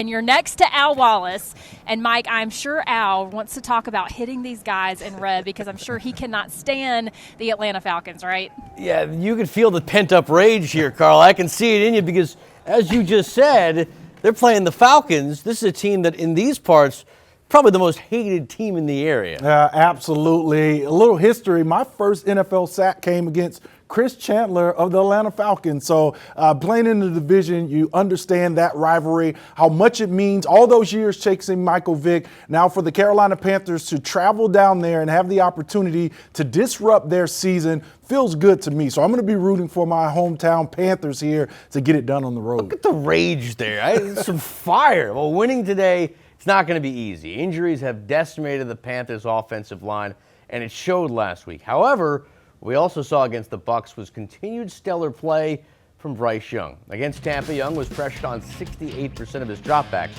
And you're next to Al Wallace. And Mike, I'm sure Al wants to talk about hitting these guys in red because I'm sure he cannot stand the Atlanta Falcons, right? Yeah, you can feel the pent-up rage here, Carl. I can see it in you because, as you just said, they're playing the Falcons. This is a team that, in these parts, probably the most hated team in the area. Absolutely. A little history. My first NFL sack came against Chris Chandler of the Atlanta Falcons. So playing in the division, you understand that rivalry, how much it means, all those years chasing Michael Vick. Now for the Carolina Panthers to travel down there and have the opportunity to disrupt their season feels good to me. So I'm going to be rooting for my hometown Panthers here to get it done on the road. Look at the rage there. Some fire. Well, winning today, it's not going to be easy. Injuries have decimated the Panthers' offensive line, and it showed last week. However, we also saw against the Bucs was continued stellar play from Bryce Young. Against Tampa, Young was pressured on 68% of his dropbacks.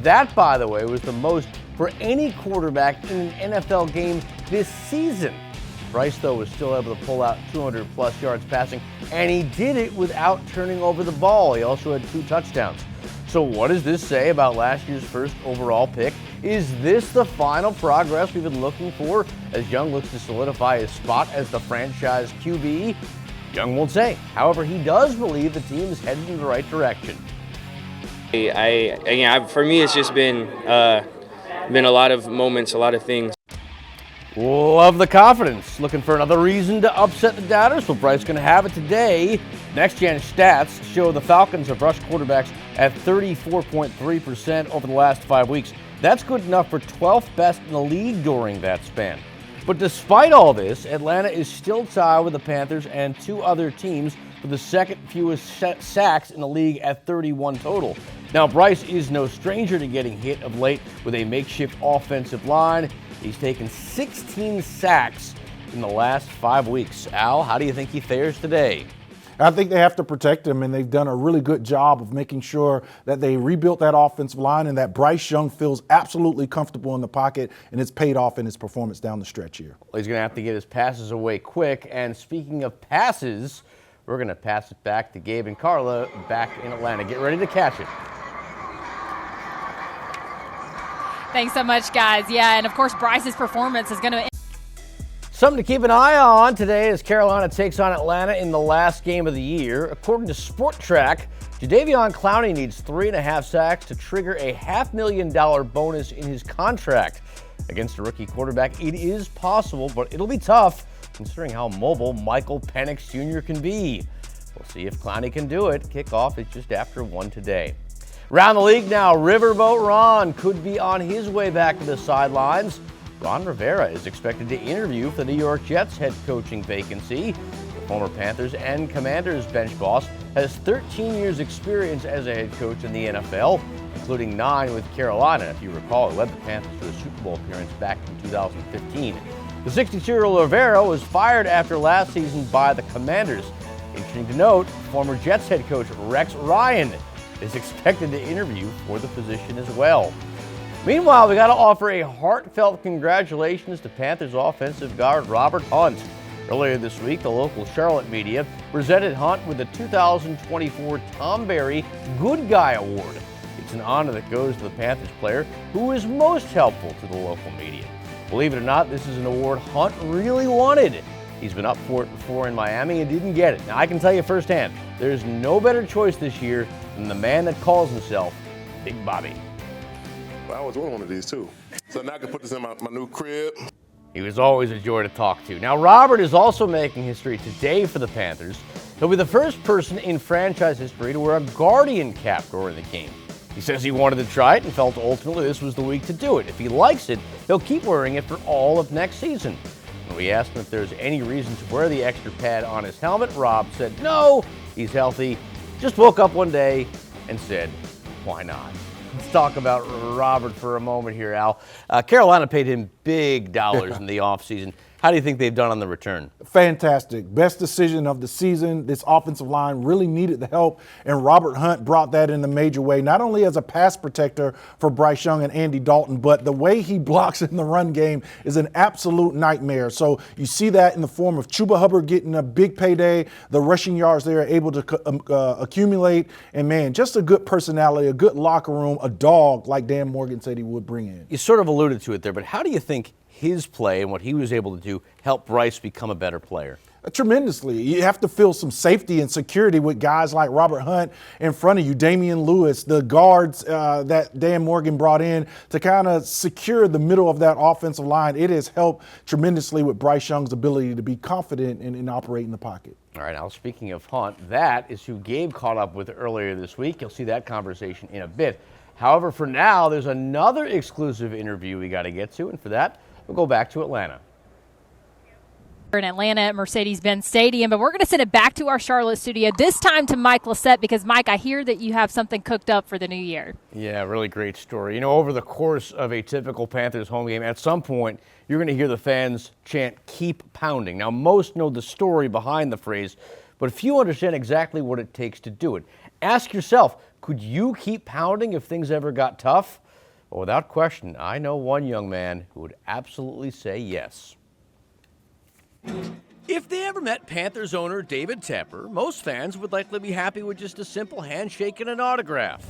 That, by the way, was the most for any quarterback in an NFL game this season. Bryce, though, was still able to pull out 200-plus yards passing, and he did it without turning over the ball. He also had 2 touchdowns. So what does this say about last year's first overall pick? Is this the final progress we've been looking for as Young looks to solidify his spot as the franchise QB? Young won't say. However, he does believe the team is headed in the right direction. For me, it's just been a lot of moments, a lot of things. Love the confidence. Looking for another reason to upset the doubters? Well, Bryce going to have it today. Next-gen stats show the Falcons have rushed quarterbacks at 34.3% over the last 5 weeks. That's good enough for 12th best in the league during that span. But despite all this, Atlanta is still tied with the Panthers and 2 other teams for the second fewest sacks in the league at 31 total. Now, Bryce is no stranger to getting hit of late with a makeshift offensive line. He's taken 16 sacks in the last 5 weeks. Al, how do you think he fares today? I think they have to protect him, and they've done a really good job of making sure that they rebuilt that offensive line and that Bryce Young feels absolutely comfortable in the pocket, and it's paid off in his performance down the stretch here. Well, he's going to have to get his passes away quick. And speaking of passes, we're going to pass it back to Gabe and Carla back in Atlanta. Get ready to catch it. Thanks so much, guys. Yeah, and of course, Bryce's performance is going to... Something to keep an eye on today as Carolina takes on Atlanta in the last game of the year. According to Sport Track, Jadeveon Clowney needs 3.5 sacks to trigger a $500,000 bonus in his contract. Against a rookie quarterback, it is possible, but it'll be tough considering how mobile Michael Penix Jr. can be. We'll see if Clowney can do it. Kickoff is just after 1 today. Around the league now, Riverboat Ron could be on his way back to the sidelines. Ron Rivera is expected to interview for the New York Jets head coaching vacancy. The former Panthers and Commanders bench boss has 13 years experience as a head coach in the NFL, including 9 with Carolina. If you recall, he led the Panthers to a Super Bowl appearance back in 2015. The 62-year-old Rivera was fired after last season by the Commanders. Interesting to note, former Jets head coach Rex Ryan is expected to interview for the position as well. Meanwhile, we got to offer a heartfelt congratulations to Panthers offensive guard Robert Hunt. Earlier this week, the local Charlotte media presented Hunt with the 2024 Tom Berry Good Guy Award. It's an honor that goes to the Panthers player who is most helpful to the local media. Believe it or not, this is an award Hunt really wanted. He's been up for it before in Miami and didn't get it. Now, I can tell you firsthand, there's no better choice this year than the man that calls himself Big Bobby. I always want one of these too. So now I can put this in my new crib. He was always a joy to talk to. Now, Robert is also making history today for the Panthers. He'll be the first person in franchise history to wear a Guardian cap during the game. He says he wanted to try it and felt ultimately this was the week to do it. If he likes it, he'll keep wearing it for all of next season. When we asked him if there's any reason to wear the extra pad on his helmet, Rob said no, he's healthy. Just woke up one day and said, why not? Let's talk about Robert for a moment here, Al. Carolina paid him big dollars in the offseason. How do you think they've done on the return? Fantastic. Best decision of the season. This offensive line really needed the help, and Robert Hunt brought that in a major way, not only as a pass protector for Bryce Young and Andy Dalton, but the way he blocks in the run game is an absolute nightmare. So you see that in the form of Chuba Hubbard getting a big payday, the rushing yards they are able to accumulate, and man, just a good personality, a good locker room, a dog like Dan Morgan said he would bring in. You sort of alluded to it there, but how do you think his play and what he was able to do helped Bryce become a better player? Tremendously. You have to feel some safety and security with guys like Robert Hunt in front of you, Damian Lewis, the guards that Dan Morgan brought in to kind of secure the middle of that offensive line. It has helped tremendously with Bryce Young's ability to be confident and operate in the pocket. All right, now speaking of Hunt, that is who Gabe caught up with earlier this week. You'll see that conversation in a bit. However, for now, there's another exclusive interview we got to get to, and for that, we'll go back to Atlanta. In Atlanta at Mercedes-Benz Stadium, but we're going to send it back to our Charlotte studio, this time to Mike Lissette, because, Mike, I hear that you have something cooked up for the new year. Yeah, really great story. You know, over the course of a typical Panthers home game, at some point, you're going to hear the fans chant, "Keep pounding." Now, most know the story behind the phrase, but few understand exactly what it takes to do it. Ask yourself, could you keep pounding if things ever got tough? Well, without question, I know one young man who would absolutely say yes. If they ever met Panthers owner David Tepper, most fans would likely be happy with just a simple handshake and an autograph.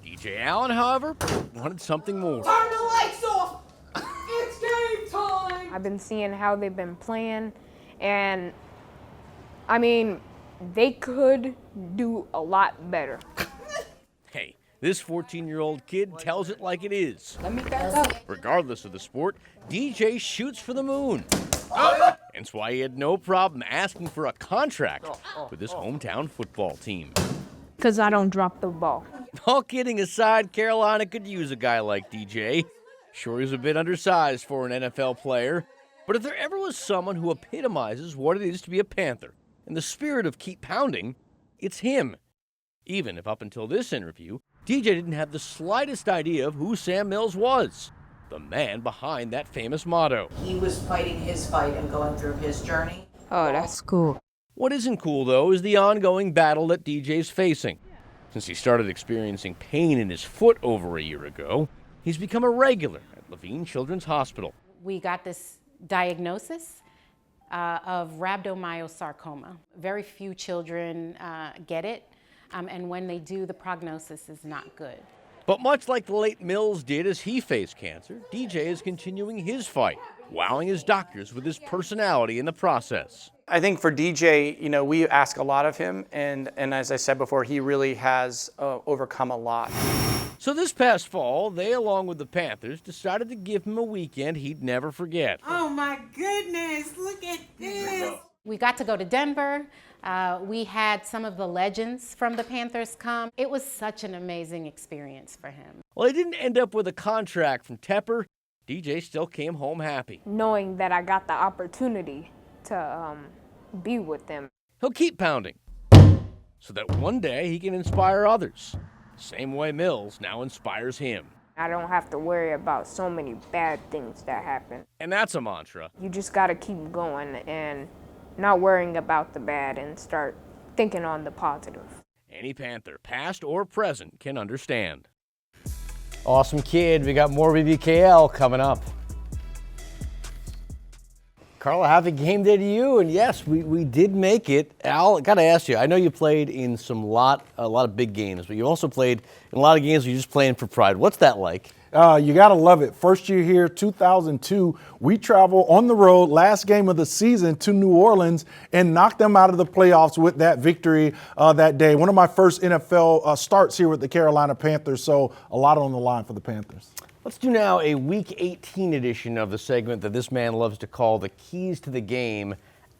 DJ Allen, however, wanted something more. Turn the lights off! It's game time! I've been seeing how they've been playing, and I mean, they could do a lot better. Hey, this 14-year-old kid tells it like it is. Let me back up. Regardless of the sport, DJ shoots for the moon. Hence why he had no problem asking for a contract with his hometown football team. Because I don't drop the ball. All kidding aside, Carolina could use a guy like DJ. Sure, he's a bit undersized for an NFL player, but if there ever was someone who epitomizes what it is to be a Panther in the spirit of keep pounding, it's him. Even if up until this interview, DJ didn't have the slightest idea of who Sam Mills was, the man behind that famous motto. He was fighting his fight and going through his journey. Oh, that's cool. What isn't cool, though, is the ongoing battle that DJ's facing. Since he started experiencing pain in his foot over a year ago, he's become a regular at Levine Children's Hospital. We got this diagnosis of rhabdomyosarcoma. Very few children get it, and when they do, the prognosis is not good. But much like the late Mills did as he faced cancer, DJ is continuing his fight, wowing his doctors with his personality in the process. I think for DJ, you know, we ask a lot of him, and as I said before, he really has overcome a lot. So this past fall, they, along with the Panthers, decided to give him a weekend he'd never forget. Oh my goodness, look at this. We got to go to Denver. We had some of the legends from the Panthers come. It was such an amazing experience for him. Well, he didn't end up with a contract from Tepper. DJ still came home happy. Knowing that I got the opportunity to be with them. He'll keep pounding so that one day he can inspire others, the same way Mills now inspires him. I don't have to worry about so many bad things that happen. And that's a mantra. You just got to keep going and not worrying about the bad and start thinking on the positive. Any Panther, past or present, can understand. Awesome kid. We got more BBKL coming up. Carla, happy game day to you. And yes, we did make it. Al, I got to ask you, I know you played in a lot of big games, but you also played in a lot of games where you're just playing for pride. What's that like? You got to love it. First year here, 2002, we travel on the road, last game of the season, to New Orleans and knocked them out of the playoffs with that victory that day. One of my first NFL starts here with the Carolina Panthers, so a lot on the line for the Panthers. Let's do now a Week 18 edition of the segment that this man loves to call the keys to the game.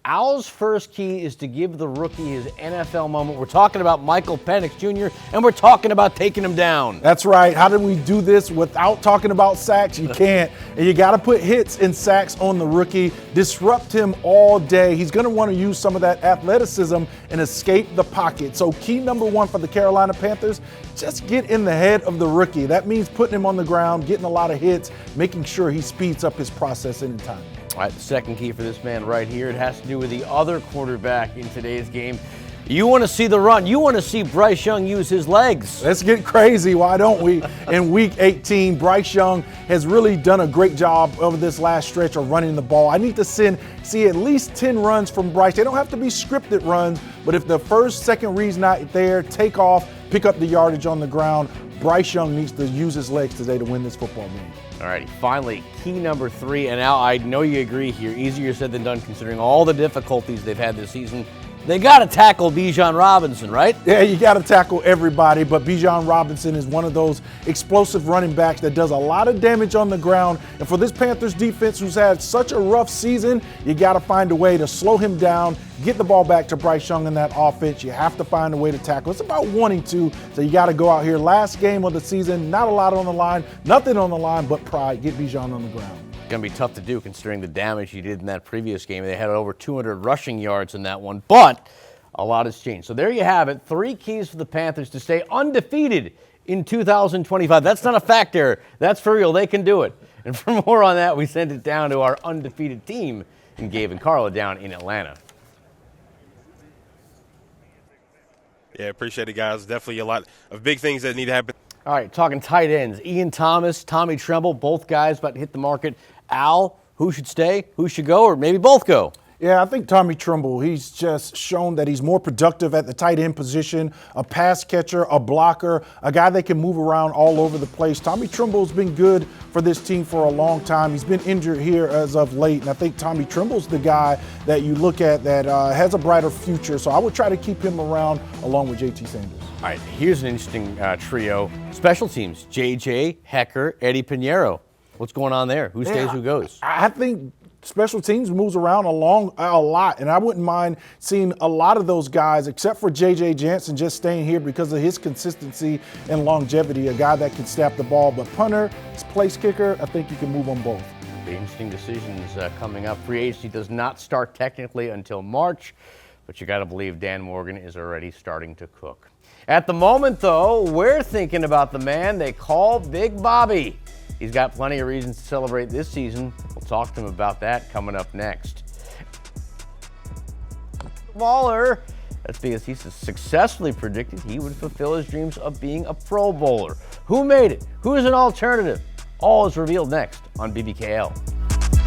Al's first key is to give the rookie his NFL moment. We're talking about Michael Penix Jr., and we're talking about taking him down. That's right. How did we do this without talking about sacks? You can't. And you got to put hits and sacks on the rookie. Disrupt him all day. He's going to want to use some of that athleticism and escape the pocket. So key number one for the Carolina Panthers, just get in the head of the rookie. That means putting him on the ground, getting a lot of hits, making sure he speeds up his process anytime. All right, the second key for this man right here, it has to do with the other quarterback in today's game. You want to see the run. You want to see Bryce Young use his legs. Let's get crazy. Why don't we? In week 18, Bryce Young has really done a great job over this last stretch of running the ball. I need to see at least 10 runs from Bryce. They don't have to be scripted runs, but if the first, second read's not there, take off, pick up the yardage on the ground. Bryce Young needs to use his legs today to win this football game. All righty, finally, key number 3, and Al, I know you agree here. Easier said than done considering all the difficulties they've had this season. They got to tackle Bijan Robinson, right? Yeah, you got to tackle everybody, but Bijan Robinson is one of those explosive running backs that does a lot of damage on the ground. And for this Panthers defense, who's had such a rough season, you got to find a way to slow him down, get the ball back to Bryce Young in that offense. You have to find a way to tackle. It's about wanting to, so you got to go out here. Last game of the season, not a lot on the line, nothing on the line but pride. Get Bijan on the ground. Going to be tough to do considering the damage he did in that previous game. They had over 200 rushing yards in that one, but a lot has changed. So there you have it. 3 keys for the Panthers to stay undefeated in 2025. That's not a fact error. That's for real. They can do it. And for more on that, we send it down to our undefeated team and Gabe and Carla down in Atlanta. Yeah, appreciate it, guys. Definitely a lot of big things that need to happen. All right, talking tight ends. Ian Thomas, Tommy Tremble, both guys about to hit the market. Al, who should stay, who should go, or maybe both go? Yeah, I think Tommy Tremble, he's just shown that he's more productive at the tight end position, a pass catcher, a blocker, a guy that can move around all over the place. Tommy Tremble's been good for this team for a long time. He's been injured here as of late, and I think Tommy Tremble's the guy that you look at that has a brighter future. So I would try to keep him around along with JT Sanders. All right, here's an interesting trio. Special teams, JJ, Hecker, Eddie Pinheiro. What's going on there? Who stays, who goes? I think special teams moves around a lot, and I wouldn't mind seeing a lot of those guys, except for J.J. Jansen, just staying here because of his consistency and longevity, a guy that can snap the ball. But punter, place kicker, I think you can move on both. The interesting decisions coming up. Free agency does not start technically until March, but you got to believe Dan Morgan is already starting to cook. At the moment, though, we're thinking about the man they call Big Bobby. He's got plenty of reasons to celebrate this season. We'll talk to him about that coming up next. Baller. That's because he successfully predicted he would fulfill his dreams of being a Pro Bowler. Who made it? Who is an alternative? All is revealed next on BBKL.